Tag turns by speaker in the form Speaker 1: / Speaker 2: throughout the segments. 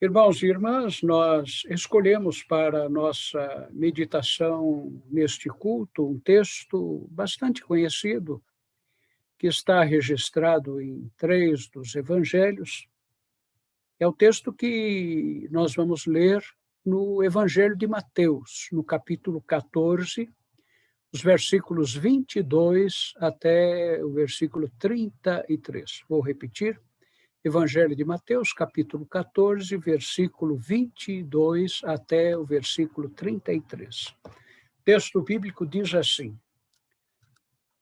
Speaker 1: Irmãos e irmãs, nós escolhemos para a nossa meditação neste culto um texto bastante conhecido, que está registrado em 3 dos evangelhos. É o texto que nós vamos ler no Evangelho de Mateus, no capítulo 14, os versículos 22 até o versículo 33. Vou repetir. Evangelho de Mateus, capítulo 14, versículo 22 até o versículo 33. O texto bíblico diz assim: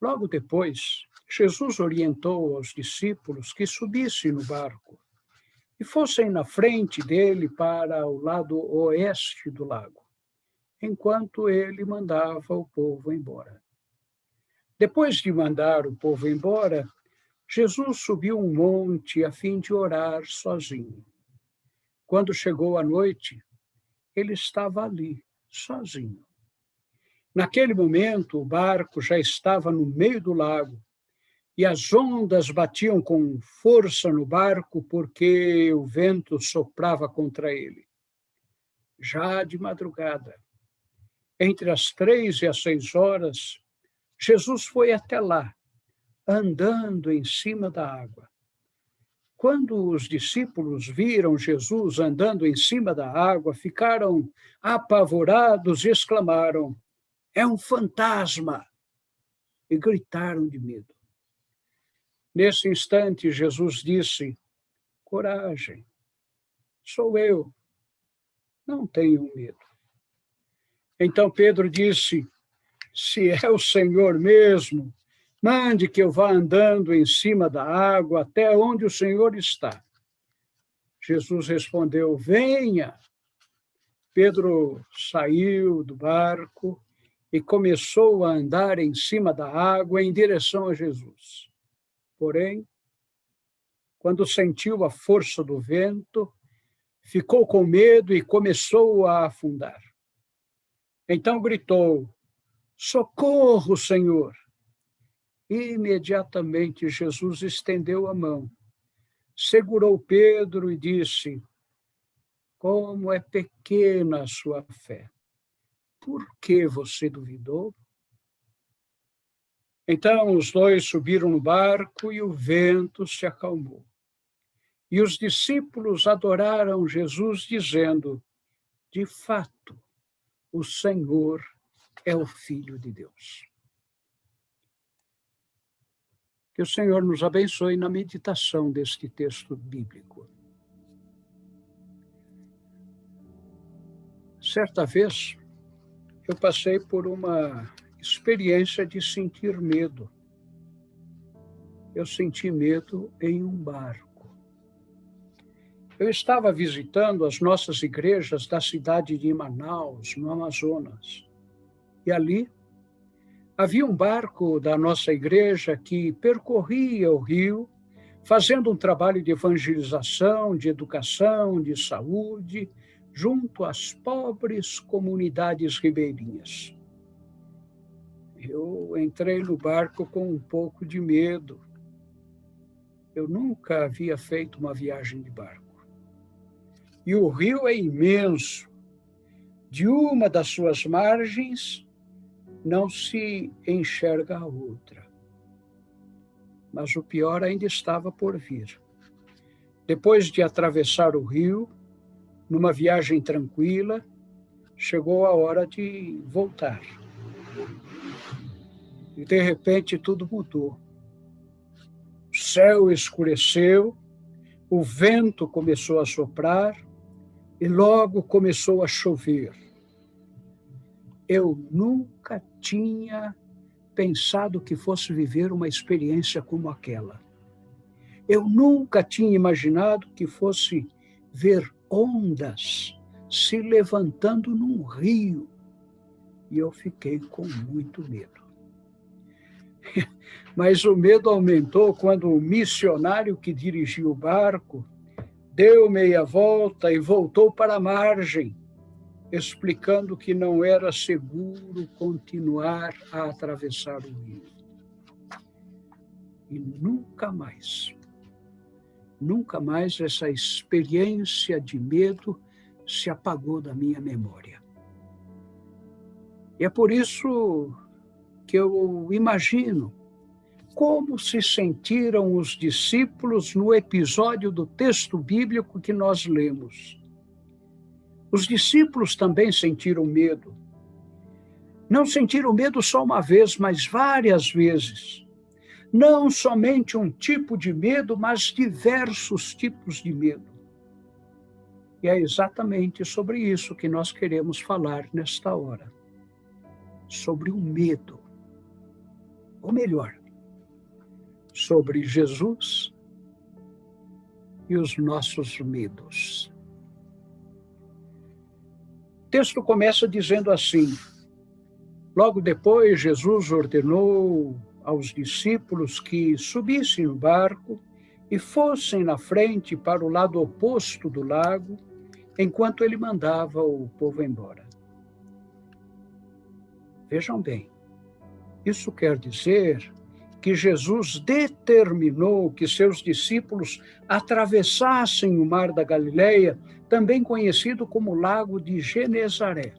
Speaker 1: Logo depois, Jesus orientou aos discípulos que subissem no barco e fossem na frente dele para o lado oeste do lago, enquanto ele mandava o povo embora. Depois de mandar o povo embora, Jesus subiu um monte a fim de orar sozinho. Quando chegou a noite, ele estava ali, sozinho. Naquele momento, o barco já estava no meio do lago e as ondas batiam com força no barco porque o vento soprava contra ele. Já de madrugada, entre as 3 e as 6 horas, Jesus foi até lá, andando em cima da água. Quando os discípulos viram Jesus andando em cima da água, ficaram apavorados e exclamaram: "É um fantasma!" e gritaram de medo. Nesse instante, Jesus disse: "Coragem, sou eu, não tenham medo." Então Pedro disse: "Se é o Senhor mesmo, mande que eu vá andando em cima da água até onde o Senhor está." Jesus respondeu: "Venha." Pedro saiu do barco e começou a andar em cima da água em direção a Jesus. Porém, quando sentiu a força do vento, ficou com medo e começou a afundar. Então gritou: "Socorro, Senhor!" E imediatamente Jesus estendeu a mão, segurou Pedro e disse: "Como é pequena a sua fé! Por que você duvidou?" Então os dois subiram no barco e o vento se acalmou. E os discípulos adoraram Jesus, dizendo: "De fato, o Senhor é o Filho de Deus." Que o Senhor nos abençoe na meditação deste texto bíblico. Certa vez, eu passei por uma experiência de sentir medo. Eu senti medo em um barco. Eu estava visitando as nossas igrejas da cidade de Manaus, no Amazonas. E ali havia um barco da nossa igreja que percorria o rio, fazendo um trabalho de evangelização, de educação, de saúde, junto às pobres comunidades ribeirinhas. Eu entrei no barco com um pouco de medo. Eu nunca havia feito uma viagem de barco. E o rio é imenso. De uma das suas margens não se enxerga a outra. Mas o pior ainda estava por vir. Depois de atravessar o rio, numa viagem tranquila, chegou a hora de voltar. E de repente tudo mudou. O céu escureceu, o vento começou a soprar e logo começou a chover. Eu nunca tinha pensado que fosse viver uma experiência como aquela. Eu nunca tinha imaginado que fosse ver ondas se levantando num rio. E eu fiquei com muito medo. Mas o medo aumentou quando o missionário que dirigia o barco deu meia volta e voltou para a margem, explicando que não era seguro continuar a atravessar o rio. E nunca mais nunca mais essa experiência de medo se apagou da minha memória. E é por isso que eu imagino como se sentiram os discípulos no episódio do texto bíblico que nós lemos. Os discípulos também sentiram medo. Não sentiram medo só uma vez, mas várias vezes. Não somente um tipo de medo, mas diversos tipos de medo. E é exatamente sobre isso que nós queremos falar nesta hora. Sobre o medo. Ou melhor, sobre Jesus e os nossos medos. O texto começa dizendo assim: logo depois, Jesus ordenou aos discípulos que subissem no barco e fossem na frente para o lado oposto do lago, enquanto ele mandava o povo embora. Vejam bem, isso quer dizer que Jesus determinou que seus discípulos atravessassem o mar da Galileia, também conhecido como Lago de Genezaré,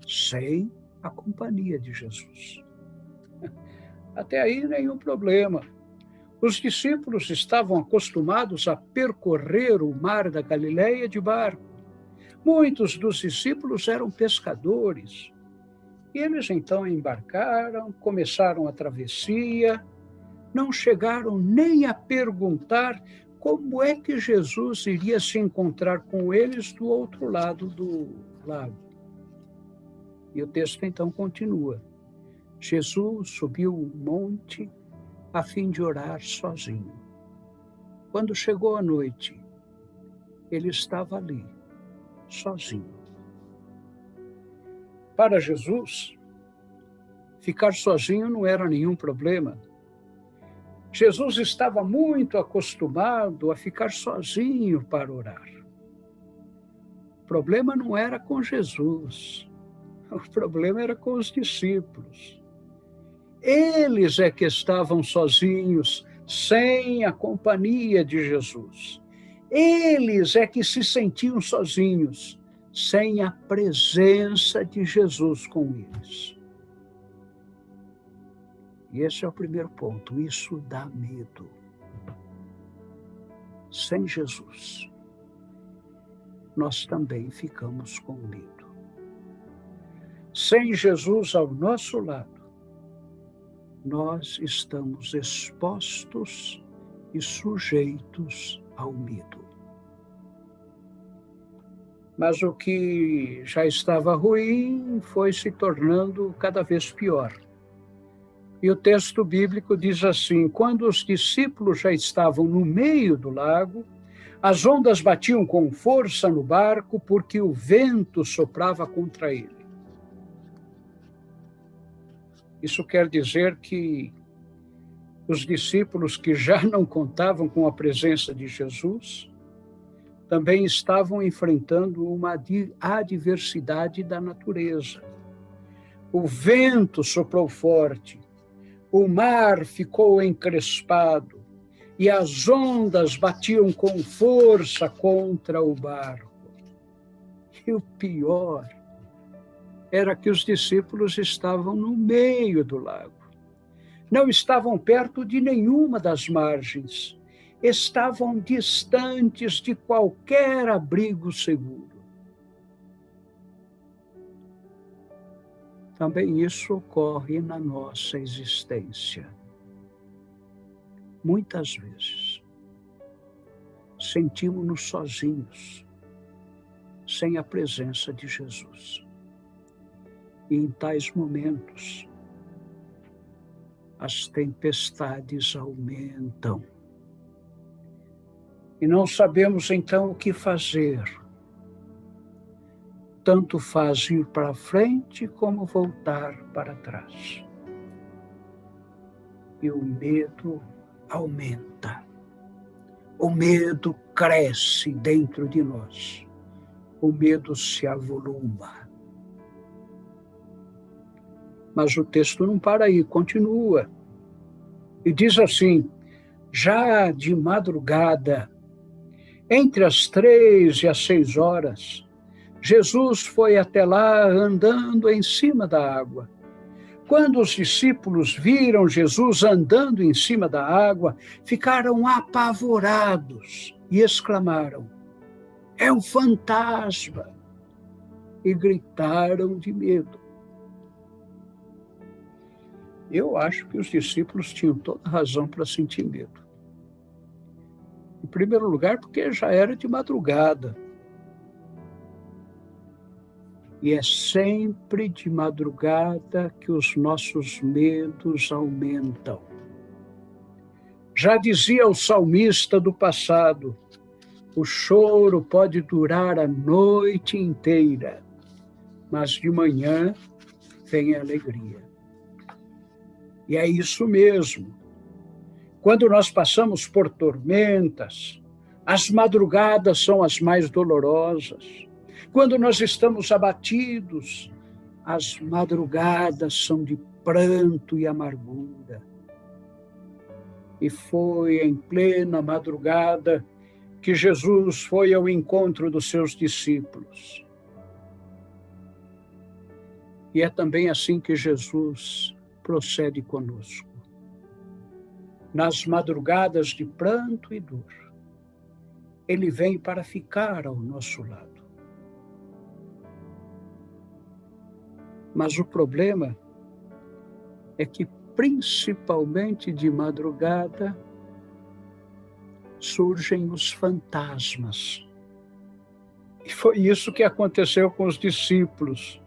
Speaker 1: sem a companhia de Jesus. Até aí nenhum problema. Os discípulos estavam acostumados a percorrer o mar da Galileia de barco. Muitos dos discípulos eram pescadores. E eles então embarcaram, começaram a travessia, não chegaram nem a perguntar como é que Jesus iria se encontrar com eles do outro lado do lago. E o texto então continua. Jesus subiu um monte a fim de orar sozinho. Quando chegou a noite, ele estava ali, sozinho. Para Jesus, ficar sozinho não era nenhum problema. Jesus estava muito acostumado a ficar sozinho para orar. O problema não era com Jesus, o problema era com os discípulos. Eles é que estavam sozinhos, sem a companhia de Jesus. Eles é que se sentiam sozinhos, sem a presença de Jesus com eles. E esse é o primeiro ponto, isso dá medo. Sem Jesus, nós também ficamos com medo. Sem Jesus ao nosso lado, nós estamos expostos e sujeitos ao medo. Mas o que já estava ruim foi se tornando cada vez pior. E o texto bíblico diz assim: quando os discípulos já estavam no meio do lago, as ondas batiam com força no barco porque o vento soprava contra ele. Isso quer dizer que os discípulos que já não contavam com a presença de Jesus também estavam enfrentando uma adversidade da natureza. O vento soprou forte, o mar ficou encrespado e as ondas batiam com força contra o barco. E o pior era que os discípulos estavam no meio do lago. Não estavam perto de nenhuma das margens. Estavam distantes de qualquer abrigo seguro. Também isso ocorre na nossa existência. Muitas vezes, sentimos-nos sozinhos, sem a presença de Jesus. E em tais momentos, as tempestades aumentam. E não sabemos então o que fazer. Tanto faz ir para frente como voltar para trás. E o medo aumenta. O medo cresce dentro de nós. O medo se avoluma. Mas o texto não para aí, continua. E diz assim: já de madrugada, Entre as 3 e as 6 horas, Jesus foi até lá andando em cima da água. Quando os discípulos viram Jesus andando em cima da água, ficaram apavorados e exclamaram: "É um fantasma!" E gritaram de medo. Eu acho que os discípulos tinham toda razão para sentir medo. Em primeiro lugar, porque já era de madrugada. E é sempre de madrugada que os nossos medos aumentam. Já dizia o salmista do passado: o choro pode durar a noite inteira, mas de manhã vem a alegria. E é isso mesmo. Quando nós passamos por tormentas, as madrugadas são as mais dolorosas. Quando nós estamos abatidos, as madrugadas são de pranto e amargura. E foi em plena madrugada que Jesus foi ao encontro dos seus discípulos. E é também assim que Jesus procede conosco. Nas madrugadas de pranto e dor, Ele vem para ficar ao nosso lado. Mas o problema é que, principalmente de madrugada, surgem os fantasmas. E foi isso que aconteceu com os discípulos.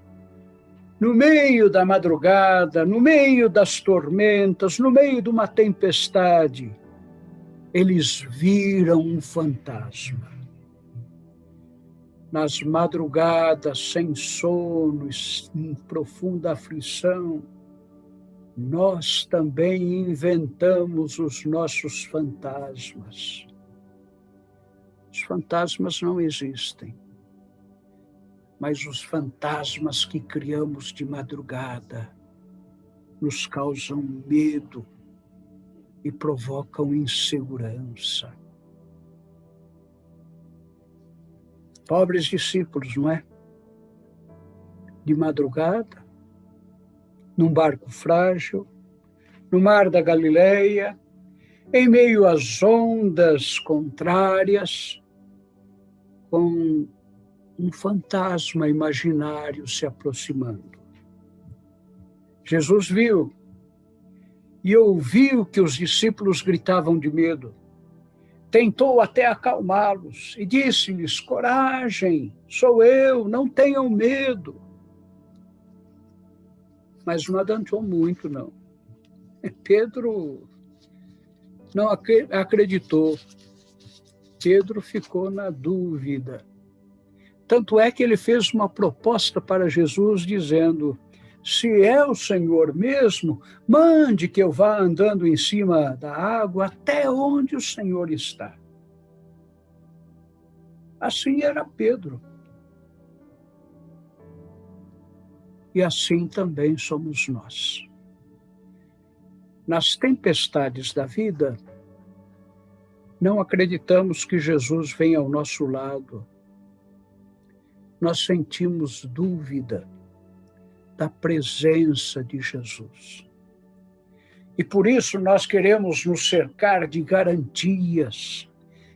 Speaker 1: No meio da madrugada, no meio das tormentas, no meio de uma tempestade, eles viram um fantasma. Nas madrugadas, sem sono, em profunda aflição, nós também inventamos os nossos fantasmas. Os fantasmas não existem, mas os fantasmas que criamos de madrugada nos causam medo e provocam insegurança. Pobres discípulos, não é? De madrugada, num barco frágil, no mar da Galileia, em meio às ondas contrárias, com um fantasma imaginário se aproximando. Jesus viu e ouviu que os discípulos gritavam de medo. Tentou até acalmá-los e disse-lhes: coragem, sou eu, não tenham medo. Mas não adiantou muito, não. Pedro não acreditou. Pedro ficou na dúvida. Tanto é que ele fez uma proposta para Jesus, dizendo: se é o Senhor mesmo, mande que eu vá andando em cima da água até onde o Senhor está. Assim era Pedro. E assim também somos nós. Nas tempestades da vida, não acreditamos que Jesus vem ao nosso lado. Nós sentimos dúvida da presença de Jesus. E por isso nós queremos nos cercar de garantias,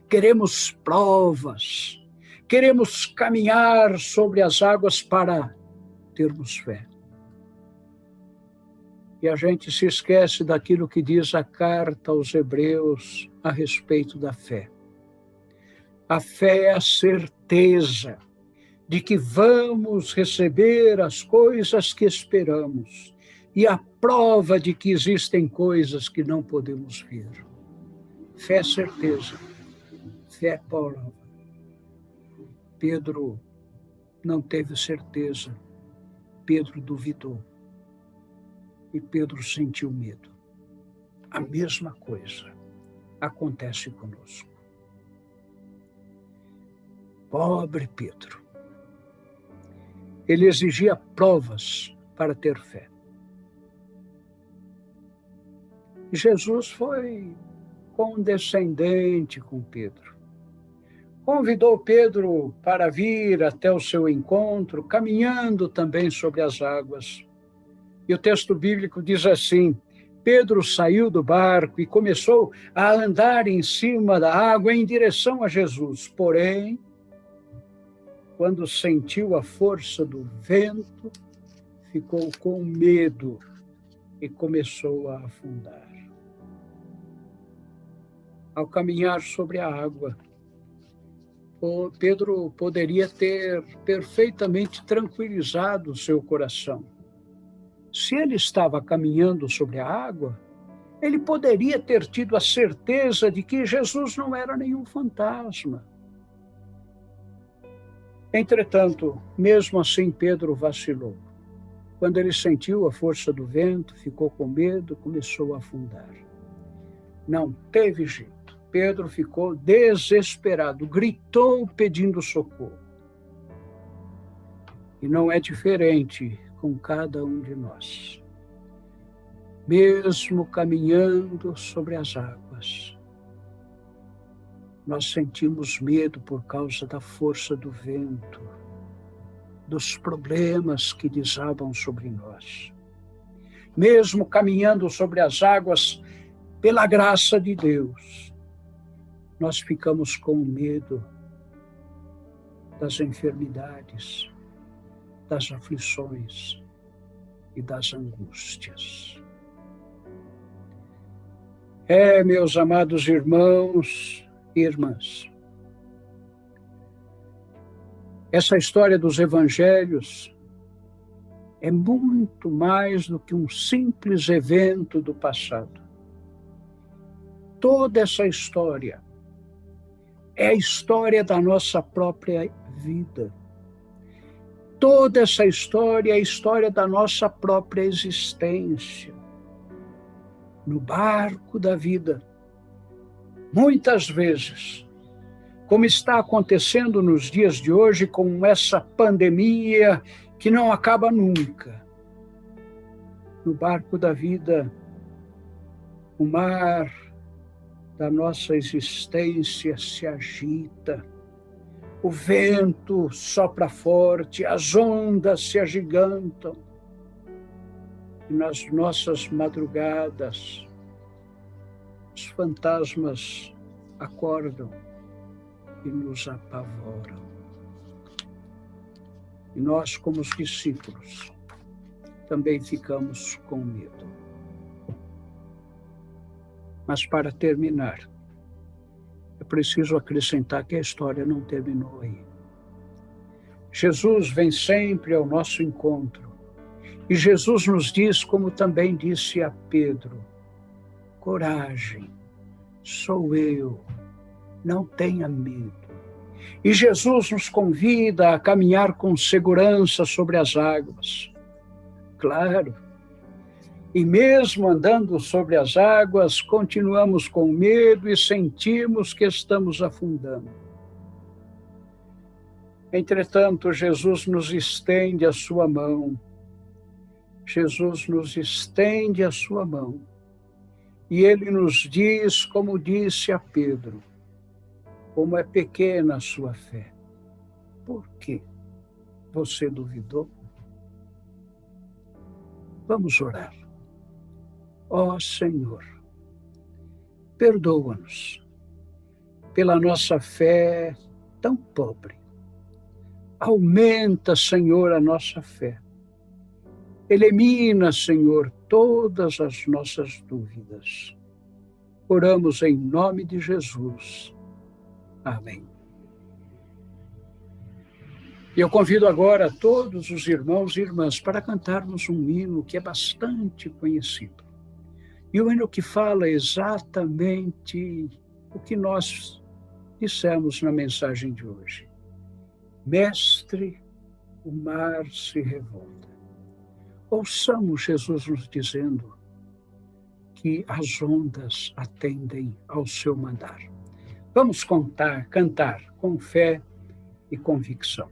Speaker 1: queremos provas, queremos caminhar sobre as águas para termos fé. E a gente se esquece daquilo que diz a carta aos Hebreus a respeito da fé. A fé é a certeza de que vamos receber as coisas que esperamos e a prova de que existem coisas que não podemos ver. Fé é certeza, fé é prova. Pedro não teve certeza, Pedro duvidou e Pedro sentiu medo. A mesma coisa acontece conosco. Pobre Pedro. Ele exigia provas para ter fé. Jesus foi condescendente com Pedro. convidou Pedro para vir até o seu encontro, caminhando também sobre as águas. E o texto bíblico diz assim: Pedro saiu do barco e começou a andar em cima da água em direção a Jesus. Porém, quando sentiu a força do vento, ficou com medo e começou a afundar. Ao caminhar sobre a água, Pedro poderia ter perfeitamente tranquilizado o seu coração. Se ele estava caminhando sobre a água, ele poderia ter tido a certeza de que Jesus não era nenhum fantasma. Entretanto, mesmo assim, Pedro vacilou. Quando ele sentiu a força do vento, ficou com medo, começou a afundar. Não teve jeito. Pedro ficou desesperado, gritou pedindo socorro. E não é diferente com cada um de nós. Mesmo caminhando sobre as águas, nós sentimos medo por causa da força do vento, dos problemas que desabam sobre nós. Mesmo caminhando sobre as águas, pela graça de Deus, nós ficamos com medo das enfermidades, das aflições e das angústias. Meus amados irmãos e irmãs, essa história dos evangelhos é muito mais do que um simples evento do passado. Toda essa história é a história da nossa própria vida. Toda essa história é a história da nossa própria existência. No barco da vida, muitas vezes, como está acontecendo nos dias de hoje com essa pandemia que não acaba nunca. No barco da vida, o mar da nossa existência se agita, o vento sopra forte, as ondas se agigantam, e nas nossas madrugadas, os fantasmas acordam e nos apavoram. E nós, como os discípulos, também ficamos com medo. Mas para terminar, é preciso acrescentar que a história não terminou aí. Jesus vem sempre ao nosso encontro. E Jesus nos diz, como também disse a Pedro: coragem, sou eu, não tenha medo. E Jesus nos convida a caminhar com segurança sobre as águas. Claro, e mesmo andando sobre as águas, continuamos com medo e sentimos que estamos afundando. Entretanto, Jesus nos estende a sua mão. Jesus nos estende a sua mão. E ele nos diz, como disse a Pedro: como é pequena a sua fé. Por quê? Você duvidou? Vamos orar. Ó Senhor, perdoa-nos pela nossa fé tão pobre. Aumenta, Senhor, a nossa fé. Elimina, Senhor, todas as nossas dúvidas. Oramos em nome de Jesus. Amém. E eu convido agora todos os irmãos e irmãs para cantarmos um hino que é bastante conhecido. E o hino que fala exatamente o que nós dissemos na mensagem de hoje. Mestre, o mar se revolta. Ouçamos Jesus nos dizendo que as ondas atendem ao seu mandar. Vamos cantar com fé e convicção.